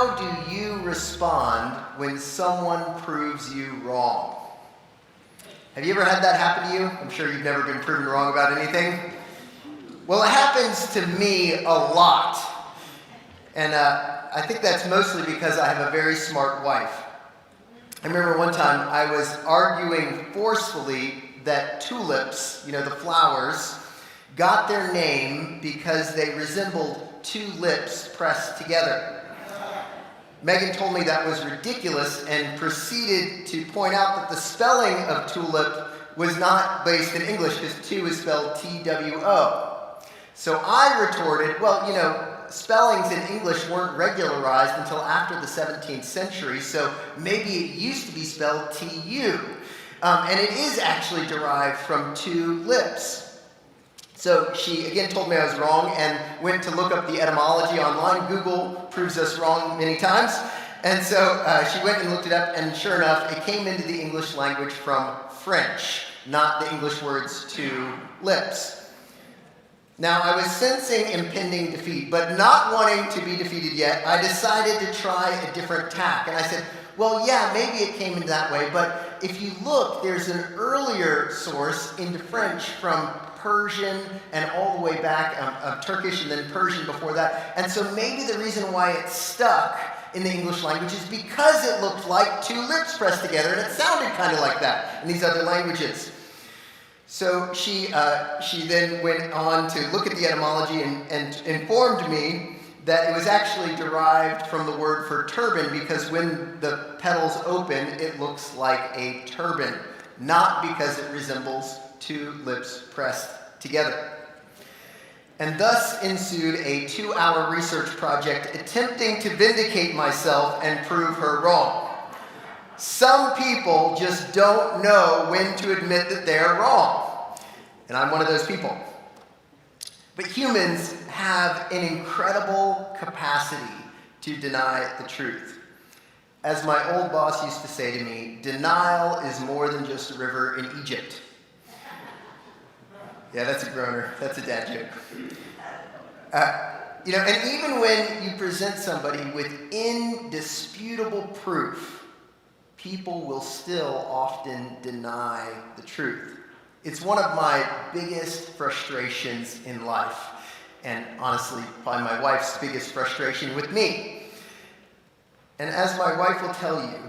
how do you respond when someone proves you wrong? Have you ever had that happen to you? I'm sure you've never been proven wrong about anything. Well, it happens to me a lot. And I think that's mostly because I have a very smart wife. I remember one time I was arguing forcefully that tulips, the flowers, got their name because they resembled two lips pressed together. Megan told me that was ridiculous and proceeded to point out that the spelling of tulip was not based in English because two is spelled T-W-O. So I retorted, spellings in English weren't regularized until after the 17th century, so maybe it used to be spelled T-U. And it is actually derived from two lips. So she again told me I was wrong and went to look up the etymology online. Google proves us wrong many times. And so she went and looked it up, and sure enough, it came into the English language from French, not the English words two lips. Now, I was sensing impending defeat, but not wanting to be defeated yet, I decided to try a different tack. And I said, well, yeah, maybe it came in that way, but if you look, there's an earlier source into French from Persian and all the way back, Turkish and then Persian before that. And so maybe the reason why it stuck in the English language is because it looked like two lips pressed together, and it sounded kind of like that in these other languages. So she then went on to look at the etymology and informed me that it was actually derived from the word for turban, because when the petals open, it looks like a turban, not because it resembles two lips pressed together. And thus ensued a 2-hour research project attempting to vindicate myself and prove her wrong. Some people just don't know when to admit that they're wrong. And I'm one of those people. But humans have an incredible capacity to deny the truth. As my old boss used to say to me, denial is more than just a river in Egypt. Yeah, that's a groaner. That's a dad joke. And even when you present somebody with indisputable proof, people will still often deny the truth. It's one of my biggest frustrations in life, and honestly, probably my wife's biggest frustration with me. And as my wife will tell you,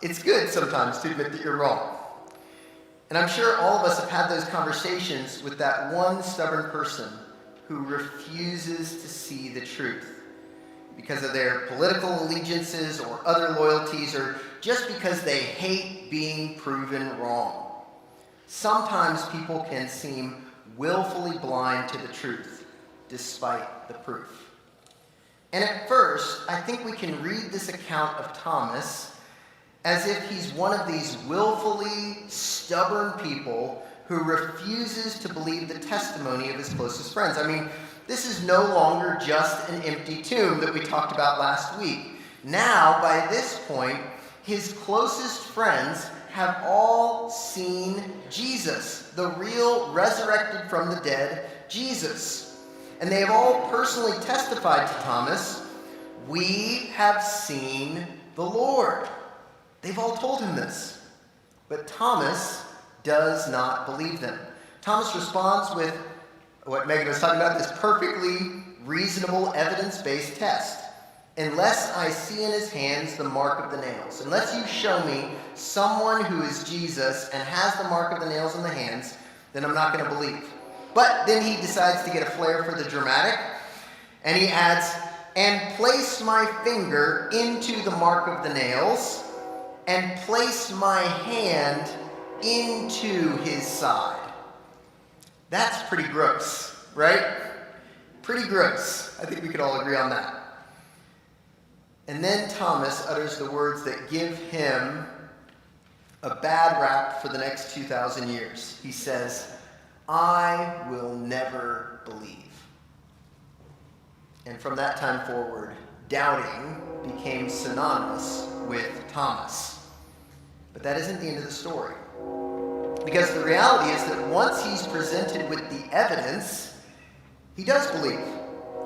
it's good sometimes to admit that you're wrong. And I'm sure all of us have had those conversations with that one stubborn person who refuses to see the truth because of their political allegiances or other loyalties, or just because they hate being proven wrong. Sometimes people can seem willfully blind to the truth, despite the proof. And at first, I think we can read this account of Thomas as if he's one of these willfully stubborn people who refuses to believe the testimony of his closest friends. I mean, this is no longer just an empty tomb that we talked about last week. Now, by this point, his closest friends have all seen Jesus, the real resurrected from the dead Jesus. And they have all personally testified to Thomas, "We have seen the Lord." They've all told him this. But Thomas does not believe them. Thomas responds with what Megan was talking about, this perfectly reasonable evidence-based test. Unless I see in his hands the mark of the nails, unless you show me someone who is Jesus and has the mark of the nails in the hands, then I'm not going to believe. But then he decides to get a flair for the dramatic, and he adds, "And place my finger into the mark of the nails, and place my hand into his side." That's pretty gross, right? Pretty gross. I think we could all agree on that. And then Thomas utters the words that give him a bad rap for the next 2,000 years. He says, "I will never believe." And from that time forward, doubting became synonymous with Thomas. But that isn't the end of the story. Because the reality is that once he's presented with the evidence, he does believe.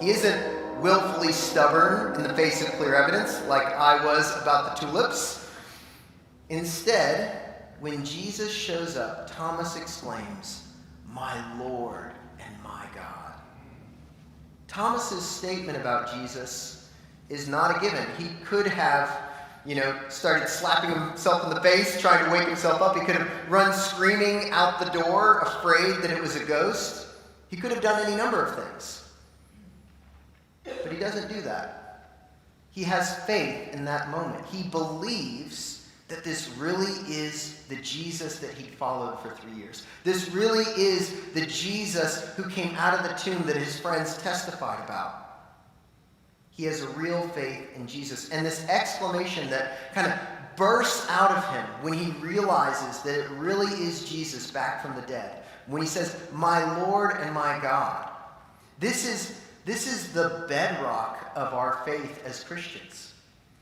He isn't willfully stubborn in the face of clear evidence, like I was about the tulips. Instead, when Jesus shows up, Thomas exclaims, "My Lord and my God." Thomas's statement about Jesus is not a given. He could have, started slapping himself in the face, trying to wake himself up. He could have run screaming out the door, afraid that it was a ghost. He could have done any number of things. But he doesn't do that. He has faith in that moment. He believes that this really is the Jesus that he followed for 3 years. This really is the Jesus who came out of the tomb that his friends testified about. He has a real faith in Jesus. And this exclamation that kind of bursts out of him when he realizes that it really is Jesus back from the dead, when he says, "My Lord and my God," this is the bedrock of our faith as Christians.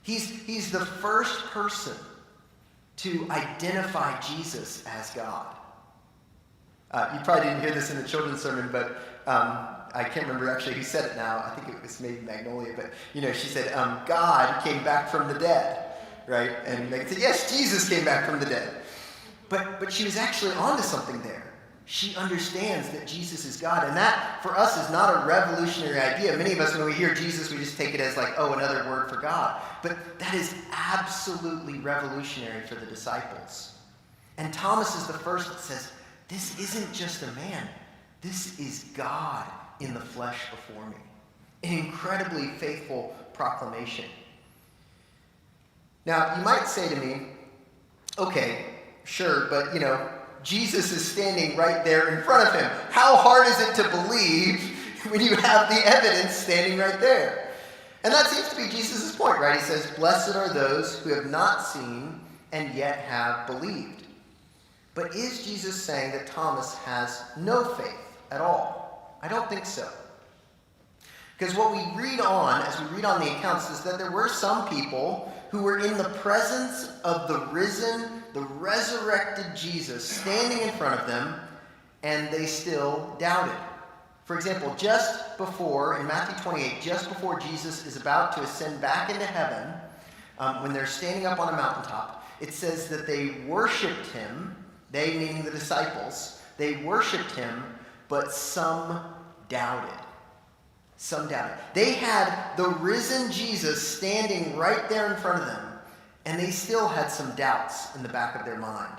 He's the first person to identify Jesus as God. You probably didn't hear this in the children's sermon, but I can't remember actually who said it now. I think it was maybe Magnolia, but she said, God came back from the dead, right? And Megan said, yes, Jesus came back from the dead. But she was actually onto something there. She understands that Jesus is God, and that for us is not a revolutionary idea. Many of us, when we hear Jesus, we just take it as like, oh, another word for God. But that is absolutely revolutionary for the disciples. And Thomas is the first that says, this isn't just a man. This is God in the flesh before me. An incredibly faithful proclamation. Now, you might say to me, okay, sure, but Jesus is standing right there in front of him. How hard is it to believe when you have the evidence standing right there? And that seems to be Jesus' point, right? He says, "Blessed are those who have not seen and yet have believed." But is Jesus saying that Thomas has no faith at all? I don't think so. Because what we read on, as we read on the accounts, is that there were some people who were in the presence of the risen, the resurrected Jesus standing in front of them, and they still doubted. For example, just before, in Matthew 28, just before Jesus is about to ascend back into heaven, when they're standing up on a mountaintop, it says that they worshipped him, they meaning the disciples, they worshipped him, but some doubted. Some doubted. They had the risen Jesus standing right there in front of them, and they still had some doubts in the back of their mind.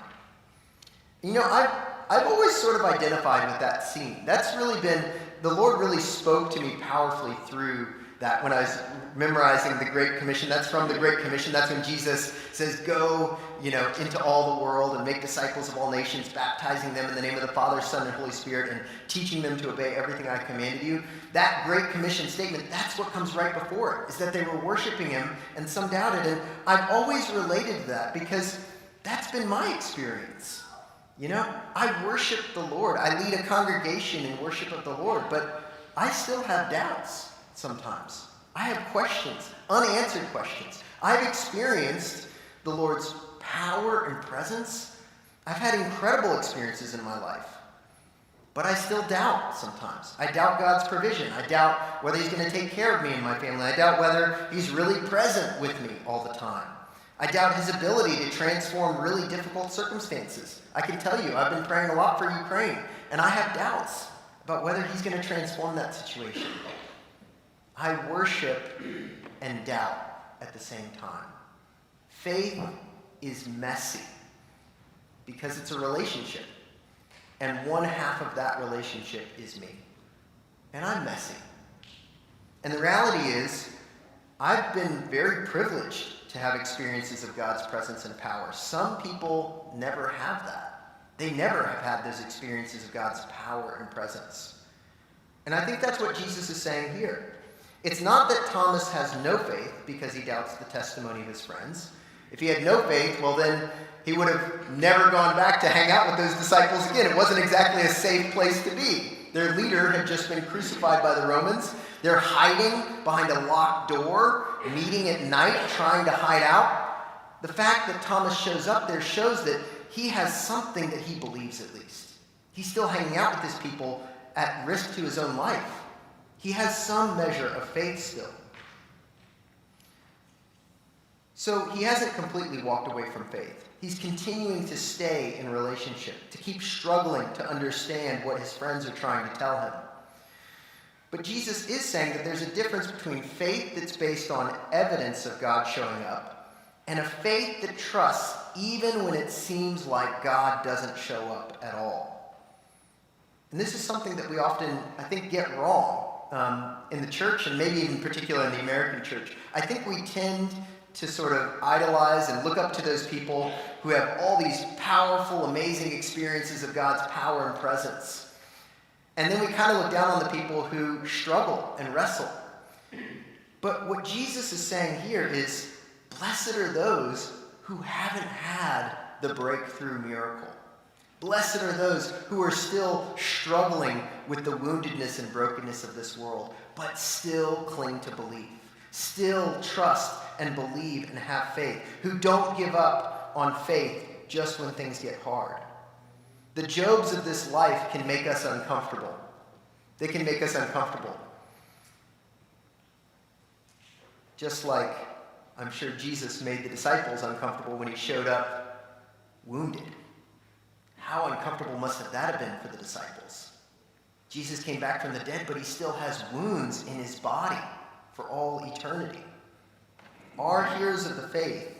I've always sort of identified with that scene. That's really been, the Lord really spoke to me powerfully through that when I was memorizing the Great Commission. That's from the Great Commission. That's when Jesus says, go, into all the world and make disciples of all nations, baptizing them in the name of the Father, Son, and Holy Spirit, and teaching them to obey everything I commanded you. That Great Commission statement, that's what comes right before it, is that they were worshiping him and some doubted. And I've always related to that because that's been my experience. I worship the Lord. I lead a congregation in worship of the Lord, but I still have doubts sometimes. I have questions, unanswered questions. I've experienced the Lord's power and presence. I've had incredible experiences in my life, but I still doubt sometimes. I doubt God's provision. I doubt whether he's going to take care of me and my family. I doubt whether he's really present with me all the time. I doubt his ability to transform really difficult circumstances. I can tell you, I've been praying a lot for Ukraine, and I have doubts about whether he's going to transform that situation. I worship and doubt at the same time. Faith is messy because it's a relationship, and one half of that relationship is me, and I'm messy. And the reality is, I've been very privileged to have experiences of God's presence and power. Some people never have that. They never have had those experiences of God's power and presence. And I think that's what Jesus is saying here. It's not that Thomas has no faith because he doubts the testimony of his friends. If he had no faith, well then he would have never gone back to hang out with those disciples again. It wasn't exactly a safe place to be. Their leader had just been crucified by the Romans. They're hiding behind a locked door, meeting at night, trying to hide out. The fact that Thomas shows up there shows that he has something that he believes at least. He's still hanging out with his people at risk to his own life. He has some measure of faith still. So he hasn't completely walked away from faith. He's continuing to stay in relationship, to keep struggling to understand what his friends are trying to tell him. But Jesus is saying that there's a difference between faith that's based on evidence of God showing up and a faith that trusts even when it seems like God doesn't show up at all. And this is something that we often, I think, get wrong in the church, and maybe even in particular in the American church. I think we tend to sort of idolize and look up to those people who have all these powerful, amazing experiences of God's power and presence. And then we kind of look down on the people who struggle and wrestle. But what Jesus is saying here is, blessed are those who haven't had the breakthrough miracle. Blessed are those who are still struggling with the woundedness and brokenness of this world, but still cling to belief, still trust and believe and have faith, who don't give up on faith just when things get hard. The Jobs of this life can make us uncomfortable. They can make us uncomfortable. Just like I'm sure Jesus made the disciples uncomfortable when he showed up wounded. How uncomfortable must that have been for the disciples? Jesus came back from the dead, but he still has wounds in his body for all eternity. Our heroes of the faith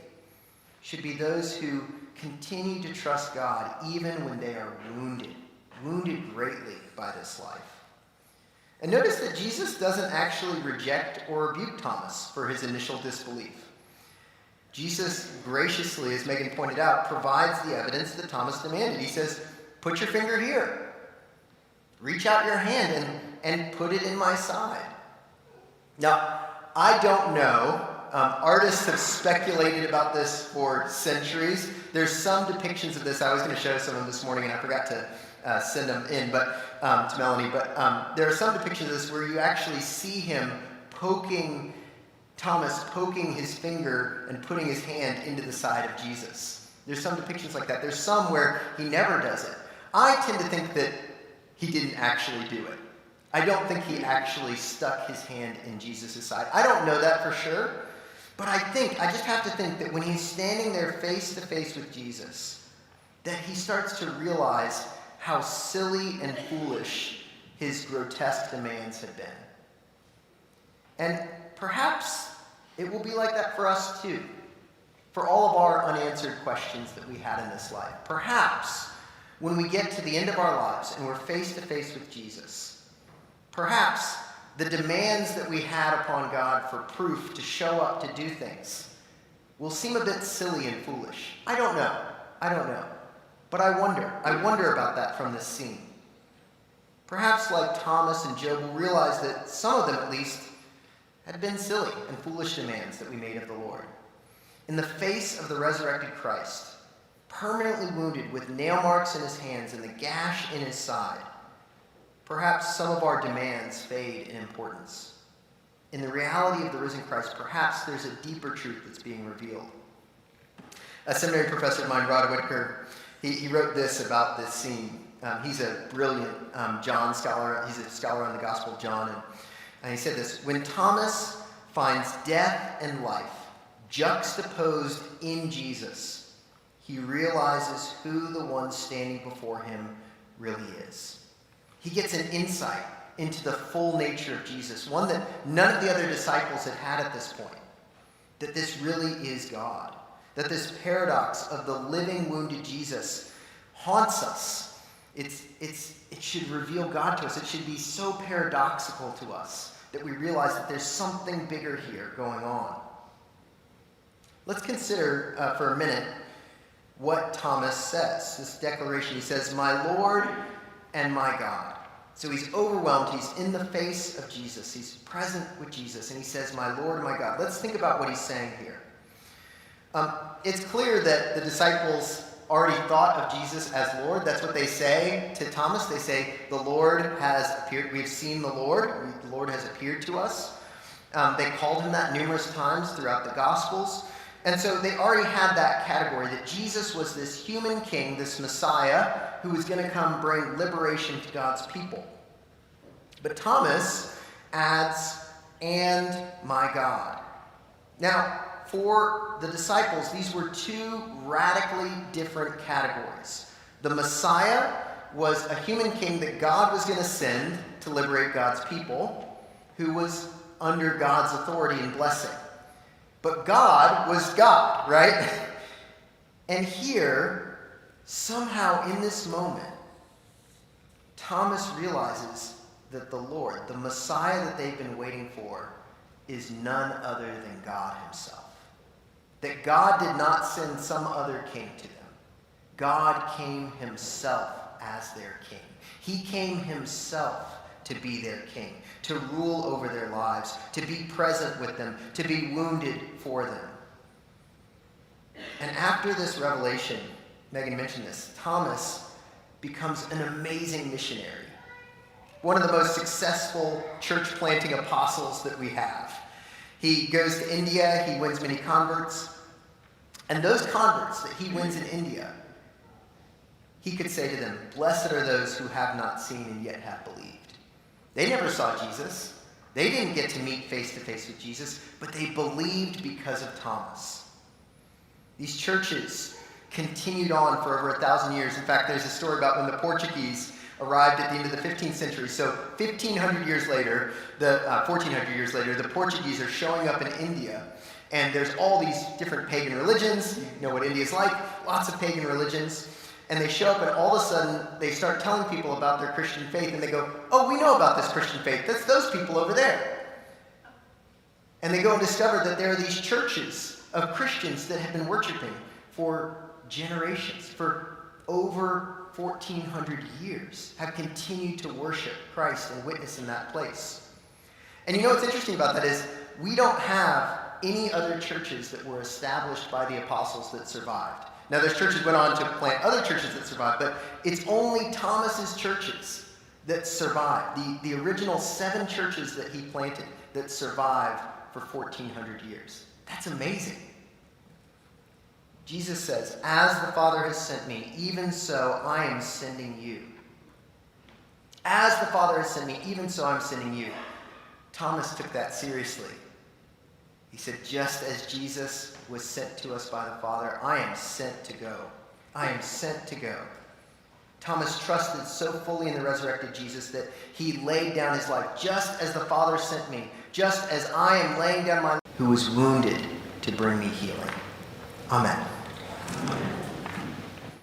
should be those who continue to trust God even when they are wounded greatly by this life. And notice that Jesus doesn't actually reject or rebuke Thomas for his initial disbelief. Jesus graciously, as Megan pointed out, provides the evidence that Thomas demanded. He says, put your finger here. Reach out your hand and put it in my side. Now, I don't know. Artists have speculated about this for centuries. There's some depictions of this. I was going to show some of them this morning, and I forgot to send them in to Melanie. But there are some depictions of this where you actually see him Thomas poking his finger and putting his hand into the side of Jesus. There's some depictions like that. There's some where he never does it. I tend to think that he didn't actually do it. I don't think he actually stuck his hand in Jesus' side. I don't know that for sure, but I just have to think that when he's standing there face to face with Jesus, that he starts to realize how silly and foolish his grotesque demands had been. And perhaps it will be like that for us too, for all of our unanswered questions that we had in this life. Perhaps when we get to the end of our lives and we're face to face with Jesus, perhaps the demands that we had upon God for proof to show up to do things will seem a bit silly and foolish. I don't know. But I wonder about that from this scene. Perhaps like Thomas and Job, we'll realize that some of them at least had been silly and foolish demands that we made of the Lord. In the face of the resurrected Christ, permanently wounded with nail marks in his hands and the gash in his side, perhaps some of our demands fade in importance. In the reality of the risen Christ, perhaps there's a deeper truth that's being revealed. A seminary professor of mine, Rod Whitaker, he wrote this about this scene. He's a brilliant John scholar. He's a scholar on the Gospel of John. And he said this: when Thomas finds death and life juxtaposed in Jesus, he realizes who the one standing before him really is. He gets an insight into the full nature of Jesus, one that none of the other disciples had had at this point, that this really is God, that this paradox of the living, wounded Jesus haunts us. It should reveal God to us. It should be so paradoxical to us that we realize that there's something bigger here going on. Let's consider for a minute what Thomas says. This declaration, he says, "My Lord and my God." So he's overwhelmed. He's in the face of Jesus. He's present with Jesus. And he says, "My Lord and my God." Let's think about what he's saying here. It's clear that the disciples already thought of Jesus as Lord. That's what they say to Thomas. They say, "The Lord has appeared. We've seen the Lord. The Lord has appeared to us." They called him that numerous times throughout the Gospels. And so they already had that category, that Jesus was this human king, this Messiah, who was going to come bring liberation to God's people. But Thomas adds, "and my God." Now, for the disciples, these were two radically different categories. The Messiah was a human king that God was going to send to liberate God's people, who was under God's authority and blessing. But God was God, right? And here, somehow in this moment, Thomas realizes that the Lord, the Messiah that they've been waiting for, is none other than God himself. That God did not send some other king to them. God came himself as their king. He came himself to be their king, to rule over their lives, to be present with them, to be wounded for them. And after this revelation, Megan mentioned this, Thomas becomes an amazing missionary. One of the most successful church planting apostles that we have. He goes to India, he wins many converts. And those converts that he wins in India, he could say to them, "Blessed are those who have not seen and yet have believed." They never saw Jesus. They didn't get to meet face to face with Jesus, but they believed because of Thomas. These churches continued on for over 1,000 years. In fact, there's a story about when the Portuguese arrived at the end of the 15th century. So 1,500 years later, 1,400 years later, the Portuguese are showing up in India. And there's all these different pagan religions. You know what India's like. Lots of pagan religions. And they show up, and all of a sudden, they start telling people about their Christian faith. And they go, "Oh, we know about this Christian faith. That's those people over there." And they go and discover that there are these churches of Christians that have been worshiping for generations, for over 1,400 years, have continued to worship Christ and witness in that place. And you know what's interesting about that is we don't have any other churches that were established by the apostles that survived. Now, those churches went on to plant other churches that survived, but it's only Thomas's churches that survived. The original 7 churches that he planted that survived for 1,400 years. That's amazing. Jesus says, "As the Father has sent me, even so I am sending you." As the Father has sent me, even so I'm sending you. Thomas took that seriously. He said, just as Jesus was sent to us by the Father, I am sent to go. I am sent to go. Thomas trusted so fully in the resurrected Jesus that he laid down his life, just as the Father sent me, just as I am laying down my life, who was wounded to bring me healing. Amen.